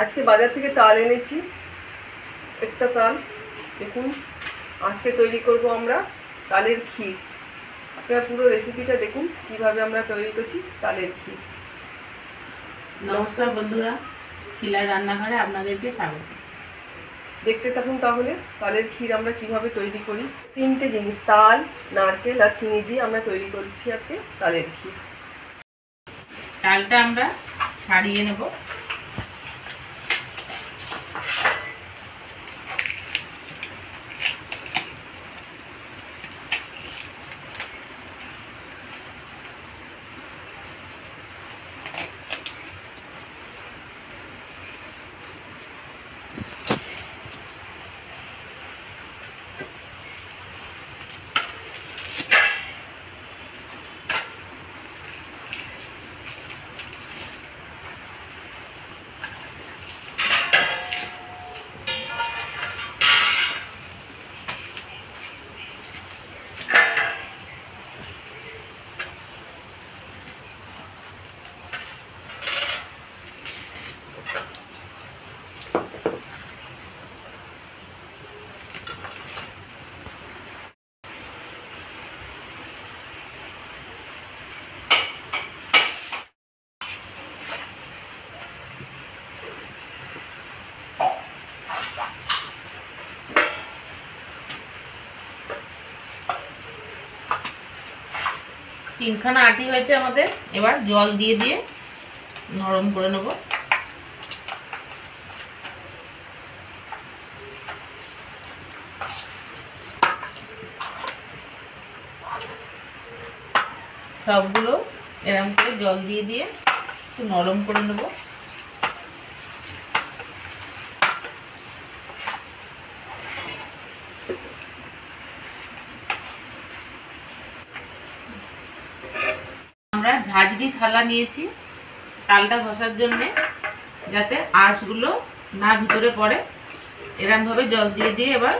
আজকে বাজার থেকে তাল এনেছি, একটা তাল। দেখুন, আজকে তৈরি করব আমরা তালের ক্ষীর। আপনারা পুরো রেসিপিটা দেখুন কিভাবে আমরা তৈরি করছি তালের ক্ষীর। নমস্কার বন্ধুরা, শিলার রান্নাঘরে আপনাদেরকে স্বাগত। দেখতে থাকুন তাহলে তালের ক্ষীর আমরা কিভাবে তৈরি করি। 3টে জিনিস, তাল, নারকেল আর চিনি দিয়ে আমরা তৈরি করছি আজকে তালের ক্ষীর। তালটা আমরা ছাড়িয়ে নেব। তিনখানা আটি হয়েছে আমাদের। এবার জল দিয়ে দিয়ে নরম করে নেব। সবগুলো এরকম করে জল দিয়ে দিয়ে একটু নরম করে নেব। আমরা ঝাঁঝরি থালা নিয়েছি তালটা ঘষার জন্যে, যাতে আঁশগুলো না ভিতরে পড়ে। এরকম ভাবে জল দিয়ে দিয়ে এবার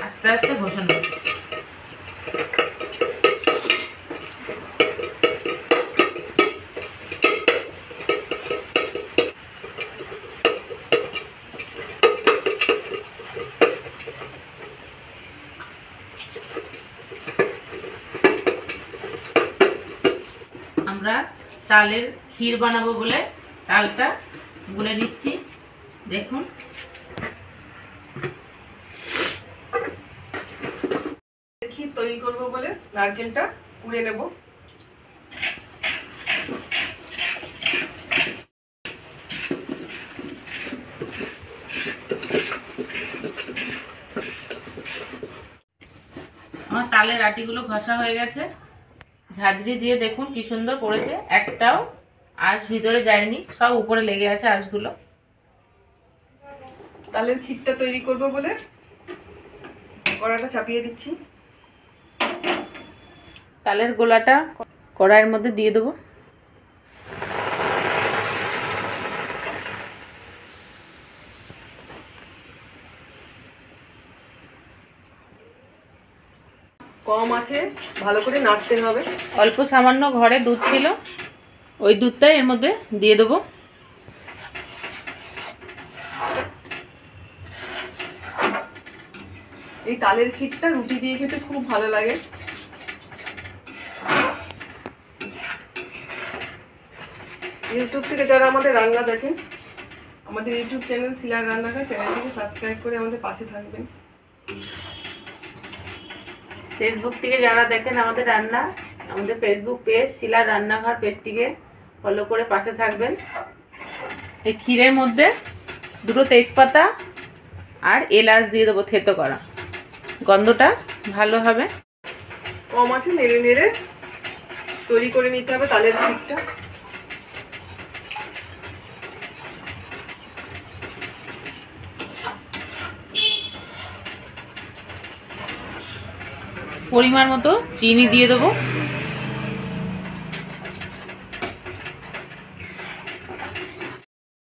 আস্তে আস্তে ঘষে নেব। আমরা তালের ক্ষীর বানাবো বলে তালটা গুলে নিচ্ছি। দেখুন, ক্ষীর তৈরি করব বলে নারকেলটা কুড়ে নেব। আমার তালের আটিগুলো ঘষা হয়ে গেছে। ঝাঁঝরি দিয়ে দেখুন কি সুন্দর পড়েছে, একটাও আঁশ ভিতরে যায়নি, সব উপরে লেগে আছে আঁশগুলো। তালের ক্ষীরটা তৈরি করব বলে কড়াটা চাপিয়ে দিচ্ছি। তালের গোলাটা কড়াইয়ের মধ্যে দিয়ে দেবো। কম আছে, ভালো করে নাড়তে হবে। অল্প সামান্য ঘরে দুধ ছিল, ওই দুধটাই এর মধ্যে দিয়ে দেবো। এই তালের ক্ষীরটা রুটি দিয়ে খেতে খুব ভালো লাগে। ইউটিউব থেকে যারা আমাদের রান্না দেখেন, আমাদের ইউটিউব চ্যানেল শিলার রান্নাঘর, চ্যানেলটিকে সাবস্ক্রাইব করে আমাদের পাশে থাকবেন। ফেসবুক থেকে যারা দেখেন আমাদের রান্না, আমাদের ফেসবুক পেজ শিলার রান্নাঘর পেজটিকে ফলো করে পাশে থাকবেন। এই ক্ষীরের মধ্যে দুটো তেজপাতা আর এলাচ দিয়ে দেবো থেতো করা, গন্ধটা ভালো হবে। কম আছে, নেড়ে নেড়ে তৈরি করে নিতে হবে তালের ক্ষীরটা। পরিমাণ মতো চিনি দিয়ে দেবো।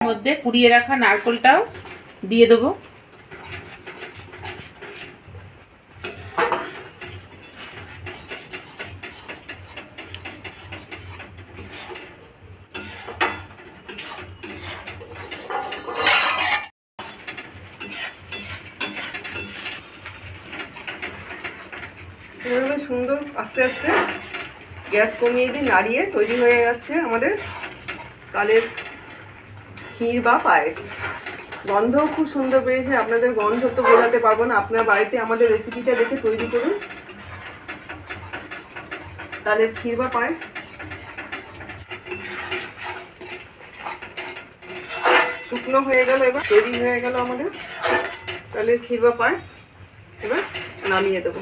মধ্যে কুড়িয়ে রাখা নারকেলটাও দিয়ে দেবো। সুন্দর আস্তে আস্তে গ্যাস কমিয়ে দিয়ে নাড়িয়ে তৈরি হয়ে যাচ্ছে আমাদের তালের ক্ষীর বা পায়েস। গন্ধও খুব সুন্দর বেরিয়েছে, আপনাদের গন্ধ তো বোঝাতে পারবো না। আপনার বাড়িতে আমাদের রেসিপিটা দেখে তৈরি করুন তালের ক্ষীর বা পায়েস। শুকনো হয়ে গেল, এবার তৈরি হয়ে গেল আমাদের তালের ক্ষীর বা পায়েস। এবার নামিয়ে দেবো।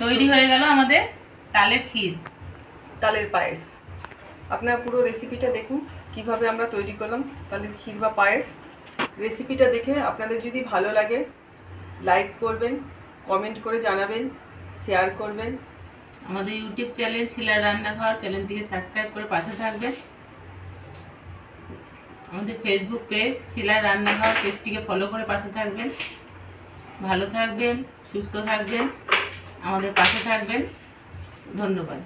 তৈরি হয়ে গেল আমাদের তালের ক্ষীর, তালের পায়েস। আপনারা পুরো রেসিপিটা দেখুন কিভাবে আমরা তৈরি করলাম তালের ক্ষীর বা পায়েস। রেসিপিটা দেখে আপনাদের যদি ভালো লাগে লাইক করবেন, কমেন্ট করে জানাবেন, শেয়ার করবেন। আমাদের ইউটিউব চ্যানেল শিলার রান্নাঘর চ্যানেলটিকে সাবস্ক্রাইব করে পাশে থাকবেন। আমাদের ফেসবুক পেজ শিলার রান্নাঘর পেজটিকে ফলো করে পাশে থাকবেন। ভালো থাকবেন, সুস্থ থাকবেন, আমাদের পাশে থাকবেন। ধন্যবাদ।